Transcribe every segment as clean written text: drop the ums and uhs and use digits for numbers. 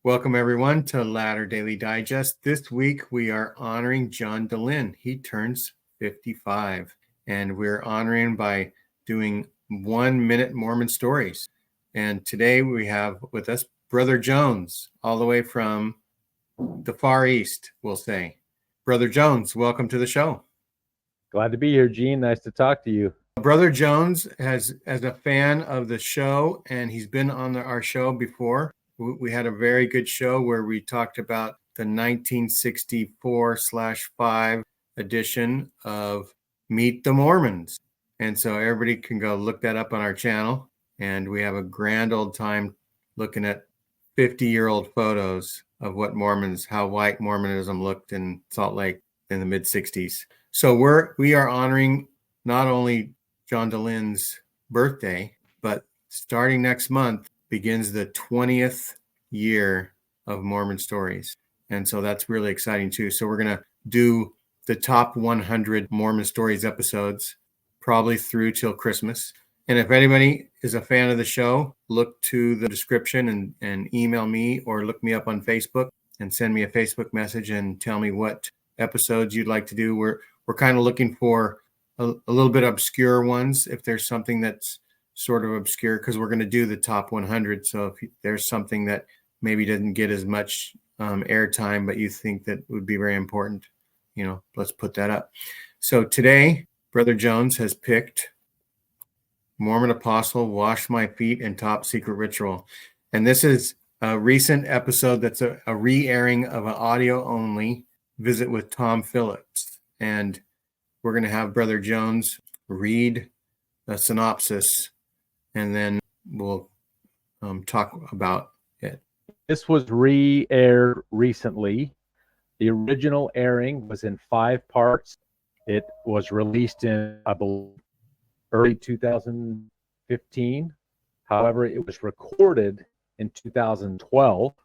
Welcome, everyone, to Latter Daily Digest. This week, we are honoring John Dehlin. He turns 55, and we're honoring by doing 1 minute Mormon stories. And today we have with us Brother Jones, all the way from the Far East, we'll say. Brother Jones, welcome to the show. Glad to be here, Gene. Nice to talk to you. Brother Jones as a fan of the show, and he's been on our show before. We had a very good show where we talked about the 1964/5 edition of Meet the Mormons. And so everybody can go look that up on our channel. And we have a grand old time looking at 50-year-old photos of how white Mormonism looked in Salt Lake in the mid-60s. So we are honoring not only John Dehlin's birthday, but starting next month begins the 20th year of Mormon Stories. And so that's really exciting too. So we're going to do the top 100 Mormon Stories episodes, probably through till Christmas. And if anybody is a fan of the show, look to the description and email me or look me up on Facebook and send me a Facebook message and tell me what episodes you'd like to do. We're kind of looking for a little bit obscure ones, if there's something that's sort of obscure, because we're going to do the top 100. So if there's something that maybe doesn't get as much airtime, but you think that would be very important, let's put that up. So today, Brother Jones has picked Mormon Apostle, Wash My Feet, and Top Secret Ritual. And this is a recent episode that's a re-airing of an audio-only visit with Tom Phillips. And we're going to have Brother Jones read a synopsis, and then we'll talk about it. This was re-aired recently. The original airing was in 5 parts. It was released in, I believe, early 2015. However, it was recorded in 2012,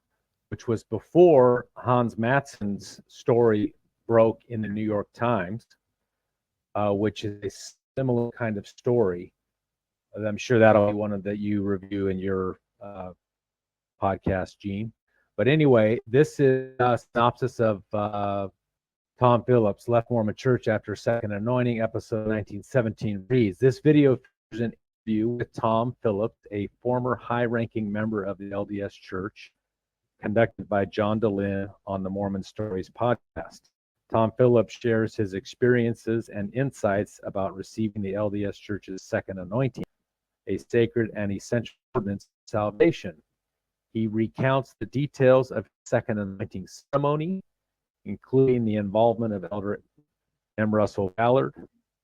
which was before Hans Mattsson's story broke in the New York Times, which is a similar kind of story. I'm sure that'll be one that you review in your podcast, Gene. But anyway, this is a synopsis of Tom Phillips, left Mormon Church after second anointing, episode 1917 reads, this video features an interview with Tom Phillips, a former high-ranking member of the LDS Church, conducted by John Dehlin on the Mormon Stories Podcast. Tom Phillips shares his experiences and insights about receiving the LDS Church's second anointing, a sacred and essential ordinance of salvation. He recounts the details of second anointing ceremony, including the involvement of Elder M. Russell Ballard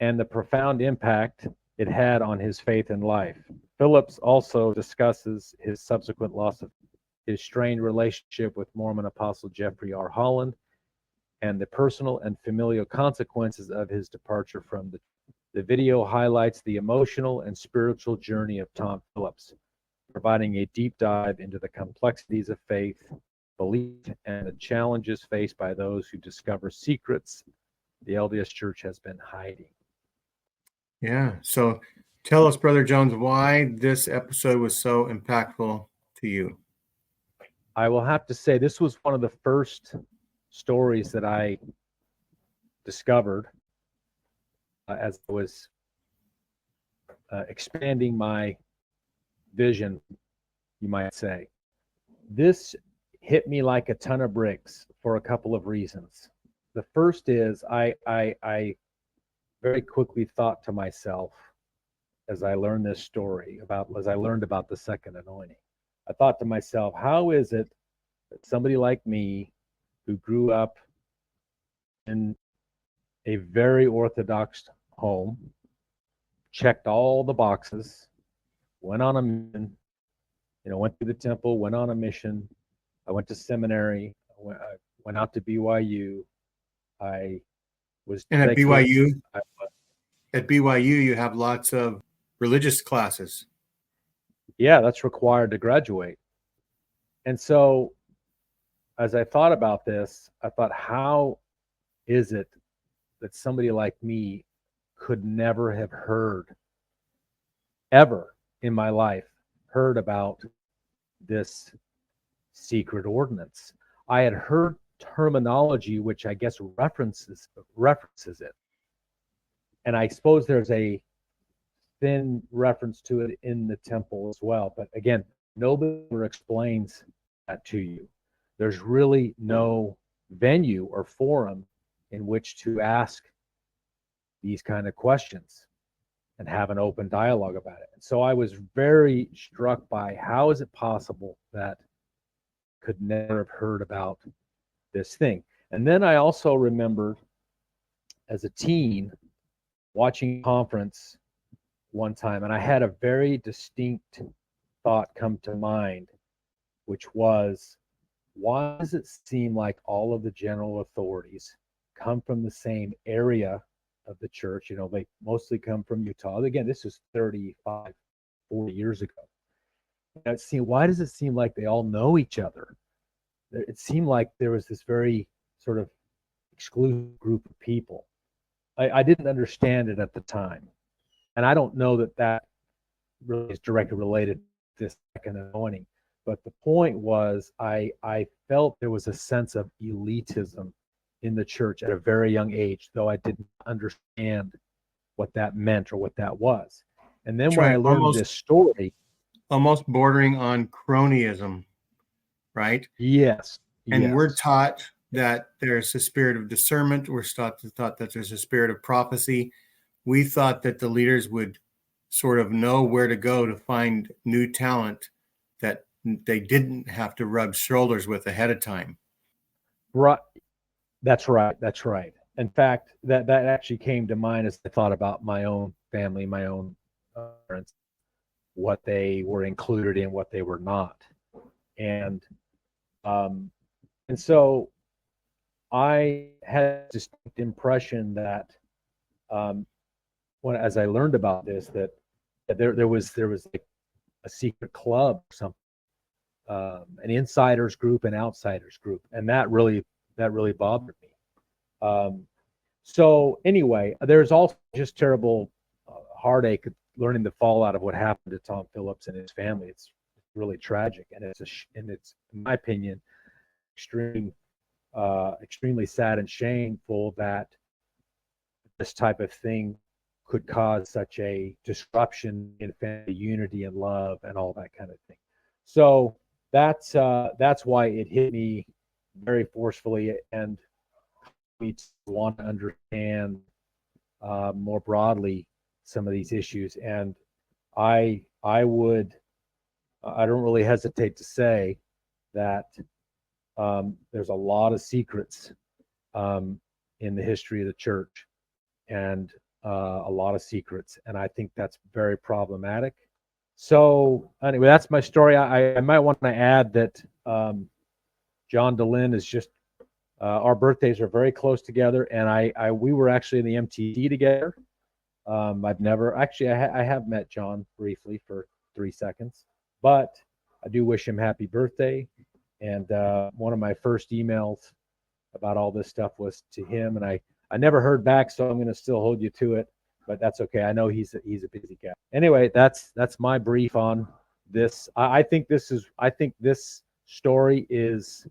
and the profound impact it had on his faith and life. Phillips also discusses his subsequent loss of his strained relationship with Mormon Apostle Jeffrey R. Holland and the personal and familial consequences of his departure from the video highlights the emotional and spiritual journey of Tom Phillips, providing a deep dive into the complexities of faith, belief, and the challenges faced by those who discover secrets the LDS Church has been hiding. Yeah. So tell us, Brother Jones, why this episode was so impactful to you. I will have to say this was one of the first stories that I discovered as I was expanding my vision, you might say. This hit me like a ton of bricks for a couple of reasons. The first is I very quickly thought to myself, as I learned this story, as I learned about the second anointing, I thought to myself, how is it that somebody like me, who grew up in a very Orthodox home, checked all the boxes, went on a mission, went to the temple, went on a mission, I went to seminary, I went out to BYU, I was... And at BYU, you have lots of religious classes. Yeah, that's required to graduate. And so as I thought about this, I thought, how is it that somebody like me could never have heard, ever in my life, heard about this secret ordinance. I had heard terminology which I guess references it, and I suppose there's a thin reference to it in the temple as well. But again, nobody ever explains that to you. There's really no venue or forum in which to ask these kind of questions and have an open dialogue about it. And so I was very struck by how is it possible that could never have heard about this thing. And then I also remembered as a teen watching a conference one time, and I had a very distinct thought come to mind, which was, why does it seem like all of the general authorities come from the same area of the church? You know, they mostly come from Utah. Again, this is 35, 40 years ago. And why does it seem like they all know each other? It seemed like there was this very sort of exclusive group of people. I didn't understand it at the time. And I don't know that that really is directly related to this second anointing. But the point was, I felt there was a sense of elitism in the church at a very young age, though I didn't understand what that meant or what that was. And then when I learned this story, almost bordering on cronyism, right? Yes. And we're taught that there's a spirit of discernment. We're taught that there's a spirit of prophecy. We thought that the leaders would sort of know where to go to find new talent that they didn't have to rub shoulders with ahead of time. Right. That's right. That's right. In fact, that actually came to mind as I thought about my own family, my own parents, what they were included in, what they were not. And so I had this impression that as I learned about this, that there was like a secret club or something, an insiders group, an outsiders group, and that really bothered me. So anyway, there's also just terrible heartache learning the fallout of what happened to Tom Phillips and his family. It's really tragic, and it's in my opinion extremely sad and shameful that this type of thing could cause such a disruption in family unity and love and all that kind of thing. So that's why it hit me very forcefully, and we want to understand more broadly some of these issues. And I don't really hesitate to say that there's a lot of secrets in the history of the church, and a lot of secrets, and I think that's very problematic. So anyway, that's my story. I might want to add that John Dehlin is just our birthdays are very close together, and we were actually in the MTD together. I've never actually I have met John briefly for 3 seconds, but I do wish him happy birthday. And one of my first emails about all this stuff was to him, and I never heard back, so I'm going to still hold you to it, but that's okay. I know he's a busy guy. Anyway, that's my brief on this. I think this story is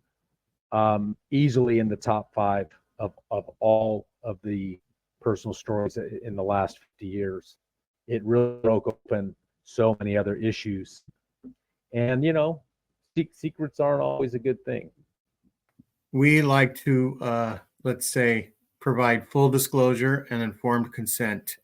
easily in the top 5 of all of the personal stories in the last 50 years. It really broke open so many other issues, and secrets aren't always a good thing. We like to, let's say, provide full disclosure and informed consent.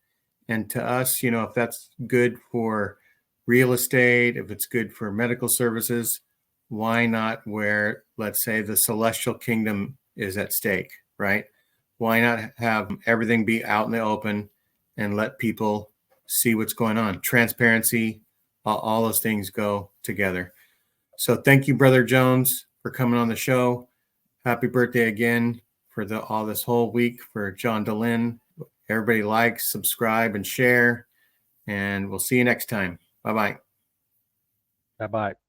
And to us, if that's good for real estate, if it's good for medical services, why not where, let's say, the celestial kingdom is at stake, right? Why not have everything be out in the open and let people see what's going on? Transparency, all those things go together. So thank you, Brother Jones, for coming on the show. Happy birthday again for all this whole week for John Dehlin. Everybody like, subscribe, and share. And we'll see you next time. Bye-bye. Bye-bye.